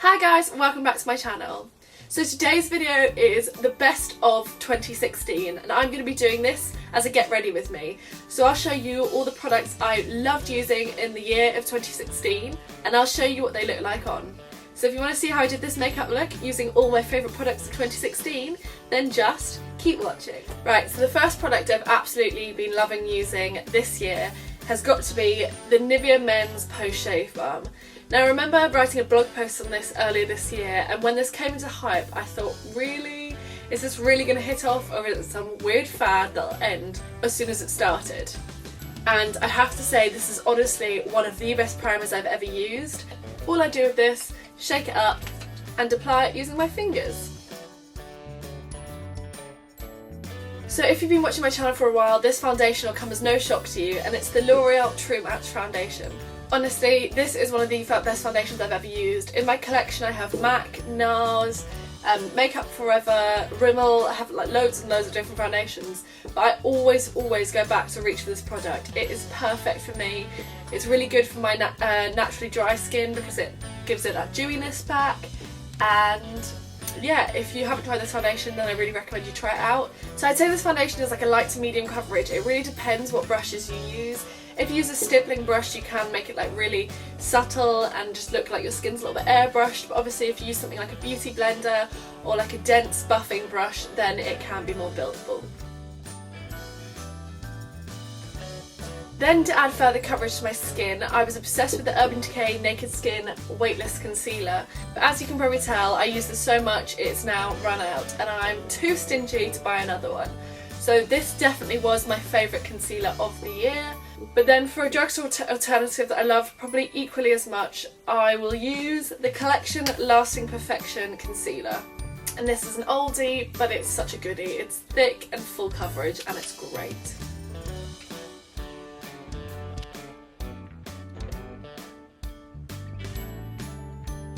Hi guys, and welcome back to my channel. So today's video is the best of 2016 and I'm going to be doing this as a get ready with me. So I'll show you all the products I loved using in the year of 2016 and I'll show you what they look like on. So if you want to see how I did this makeup look using all my favourite products of 2016, then just keep watching. Right, so the first product I've absolutely been loving using this year has got to be the Nivea Men's Post Shave Balm. Now I remember writing a blog post on this earlier this year, and when this came into hype I thought, really? Is this really going to hit off, or is it some weird fad that'll end as soon as it started? And I have to say, this is honestly one of the best primers I've ever used. All I do with this, shake it up and apply it using my fingers. So if you've been watching my channel for a while, this foundation will come as no shock to you, and it's the L'Oreal True Match Foundation. Honestly, this is one of the best foundations I've ever used. In my collection I have MAC, NARS, Makeup Forever, Rimmel. I have like loads and loads of different foundations, but I always go back to reach for this product. It is perfect for me. It's really good for my naturally dry skin because it gives it that dewiness back, and yeah, if you haven't tried this foundation then I really recommend you try it out. So I'd say this foundation is like a light to medium coverage. It really depends what brushes you use. If you use a stippling brush you can make it like really subtle and just look like your skin's a little bit airbrushed, but obviously if you use something like a beauty blender or like a dense buffing brush then it can be more buildable. Then to add further coverage to my skin, I was obsessed with the Urban Decay Naked Skin Weightless Concealer. But as you can probably tell, I use this so much it's now run out and I'm too stingy to buy another one. So this definitely was my favourite concealer of the year. But then for a drugstore alternative that I love probably equally as much, I will use the Collection Lasting Perfection Concealer. And this is an oldie, but it's such a goodie. It's thick and full coverage and it's great.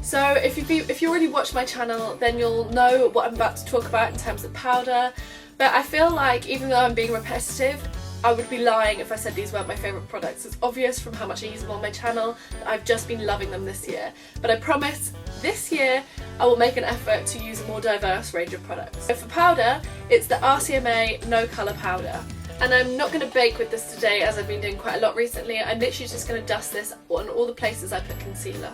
So if you already watched my channel then you'll know what I'm about to talk about in terms of powder, but I feel like even though I'm being repetitive, I would be lying if I said these weren't my favourite products. It's obvious from how much I use them on my channel that I've just been loving them this year, but I promise this year I will make an effort to use a more diverse range of products. So for powder, it's the RCMA No Colour Powder. And I'm not going to bake with this today as I've been doing quite a lot recently. I'm literally just going to dust this on all the places I put concealer.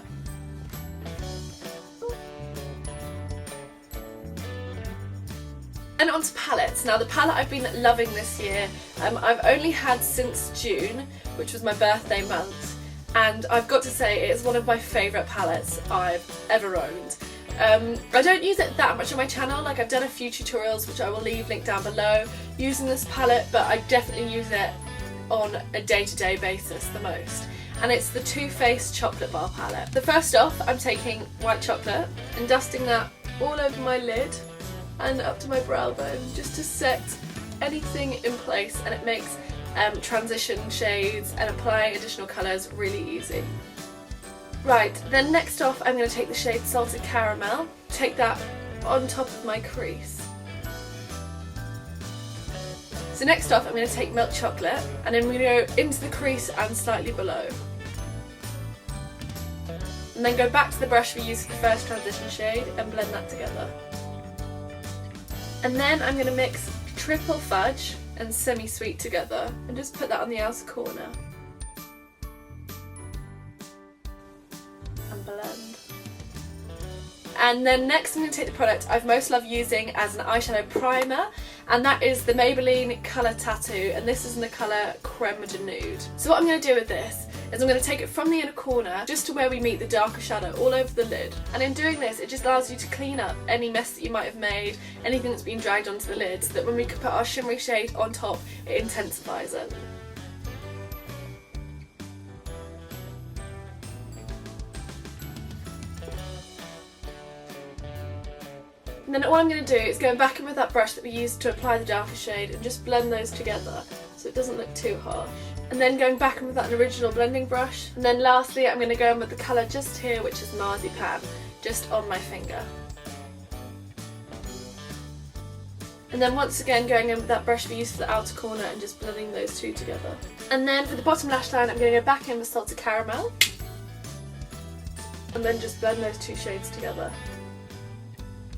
And onto palettes. Now the palette I've been loving this year, I've only had since June, which was my birthday month, and I've got to say it is one of my favourite palettes I've ever owned. I don't use it that much on my channel, like I've done a few tutorials which I will leave linked down below using this palette, but I definitely use it on a day-to-day basis the most. And it's the Too Faced Chocolate Bar palette. So first off I'm taking white chocolate and dusting that all over my lid and up to my brow bone just to set anything in place, and it makes transition shades and applying additional colours really easy. Right, then next off I'm going to take the shade Salted Caramel, take that on top of my crease. So next off I'm going to take Milk Chocolate and I'm going to go into the crease and slightly below. And then go back to the brush we used for the first transition shade and blend that together. And then I'm going to mix Triple Fudge and Semi-Sweet together and just put that on the outer corner. And blend. And then next I'm going to take the product I've most loved using as an eyeshadow primer, and that is the Maybelline Colour Tattoo, and this is in the colour Creme de Nude. So what I'm going to do with this is I'm going to take it from the inner corner just to where we meet the darker shadow all over the lid, and in doing this it just allows you to clean up any mess that you might have made, anything that's been dragged onto the lid, so that when we put our shimmery shade on top it intensifies it. And then all I'm going to do is go back in with that brush that we used to apply the darker shade and just blend those together so it doesn't look too harsh. And then going back in with that original blending brush. And then lastly I'm going to go in with the colour just here, which is Marzipan, just on my finger. And then once again going in with that brush we used for the outer corner and just blending those two together. And then for the bottom lash line I'm going to go back in with Salted Caramel. and then just blend those two shades together.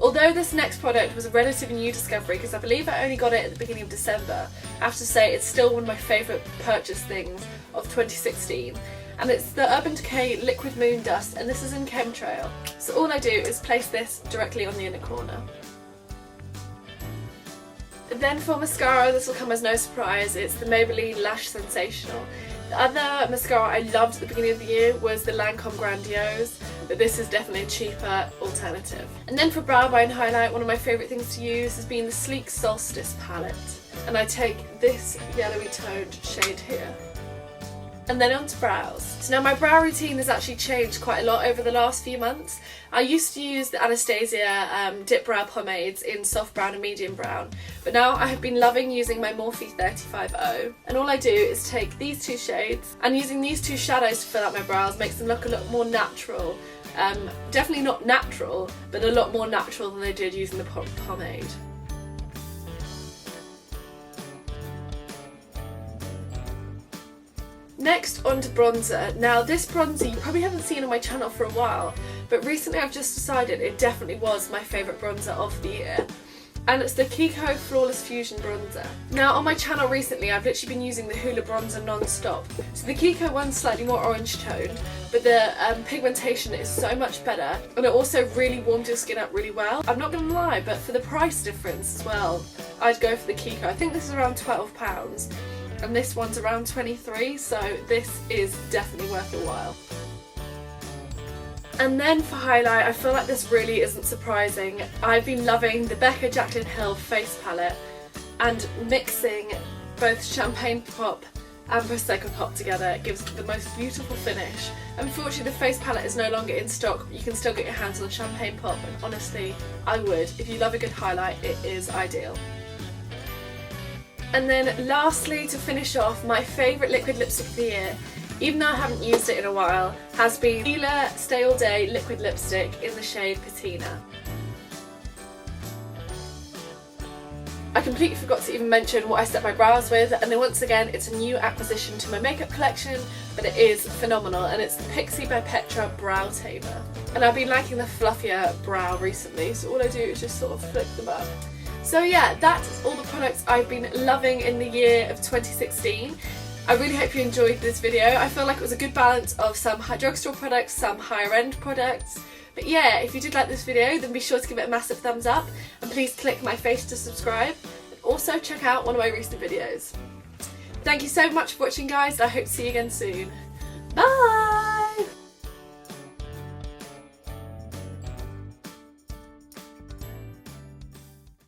Although this next product was a relatively new discovery because I believe I only got it at the beginning of December, I have to say it's still one of my favourite purchase things of 2016. And it's the Urban Decay Liquid Moon Dust, and this is in Chemtrail. So all I do is place this directly on the inner corner. Then for mascara, this will come as no surprise, it's the Maybelline Lash Sensational. The other mascara I loved at the beginning of the year was the Lancome Grandiose, but this is definitely a cheaper alternative. And then for brow bone highlight, one of my favourite things to use has been the Sleek Solstice palette. And I take this yellowy toned shade here. And then onto brows. So now my brow routine has actually changed quite a lot over the last few months. I used to use the Anastasia dip brow pomades in soft brown and medium brown, but now I have been loving using my Morphe 35O. And all I do is take these two shades, and using these two shadows to fill out my brows makes them look a lot more natural. Definitely not natural, but a lot more natural than they did using the pomade. Next, onto bronzer. Now this bronzer you probably haven't seen on my channel for a while, but recently I've just decided it definitely was my favourite bronzer of the year. And it's the Kiko Flawless Fusion Bronzer. Now on my channel recently I've literally been using the Hoola bronzer non-stop. So the Kiko one's slightly more orange toned, but the pigmentation is so much better, and it also really warms your skin up really well. I'm not gonna lie, but for the price difference as well, I'd go for the Kiko. I think this is around £12. And this one's around 23, so this is definitely worth your while. And then for highlight, I feel like this really isn't surprising. I've been loving the Becca Jaclyn Hill face palette, and mixing both Champagne Pop and Prosecco Pop together gives the most beautiful finish. Unfortunately the face palette is no longer in stock. You can still get your hands on Champagne Pop, and honestly I would. If you love a good highlight, it is ideal. And then lastly, to finish off, my favourite liquid lipstick of the year, even though I haven't used it in a while, has been Fila Stay All Day Liquid Lipstick in the shade Patina. I completely forgot to even mention what I set my brows with, and then once again it's a new acquisition to my makeup collection, but it is phenomenal, and it's the Pixie by Petra Brow Tamer. And I've been liking the fluffier brow recently, so all I do is just sort of flick them up. So yeah, that's all the products I've been loving in the year of 2016. I really hope you enjoyed this video. I feel like it was a good balance of some drugstore products, some higher end products. But yeah, if you did like this video, then be sure to give it a massive thumbs up, and please click my face to subscribe, and also check out one of my recent videos. Thank you so much for watching guys, and I hope to see you again soon. Bye!